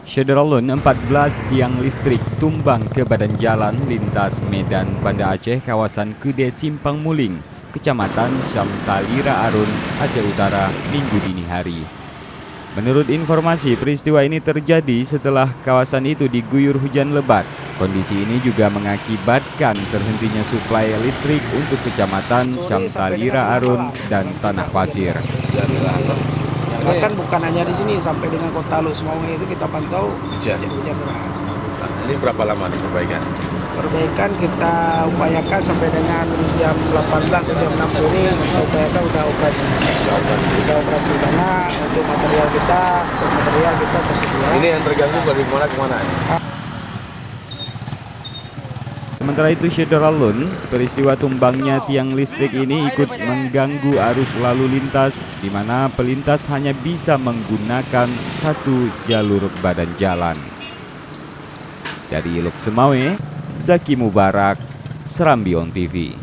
Syederalun 14 tiang listrik tumbang ke badan jalan lintas Medan Banda Aceh kawasan Kede Simpang Muling, Kecamatan Syamtalira Arun, Aceh Utara, Minggu dini hari. Menurut informasi, peristiwa ini terjadi setelah kawasan itu diguyur hujan lebat. Kondisi ini juga mengakibatkan terhentinya suplai listrik untuk Kecamatan Syamtalira Arun dan Tanah Pasir. Bahkan bukan hanya di sini, sampai dengan Kota Lu Semawe itu kita pantau hujan deras. Ini berapa lama nih perbaikan? Perbaikan kita upayakan sampai dengan jam 18 sampai jam 6 sore kita upayakan udah operasi. Karena untuk material kita, stok material kita tersedia. Ini yang terganggu dari mana ke mana? Sementara itu, Syederalun, peristiwa tumbangnya tiang listrik ini ikut mengganggu arus lalu lintas, di mana pelintas hanya bisa menggunakan satu jalur badan jalan. Dari Luk Semawe, Zaki Mubarak, Serambi On TV.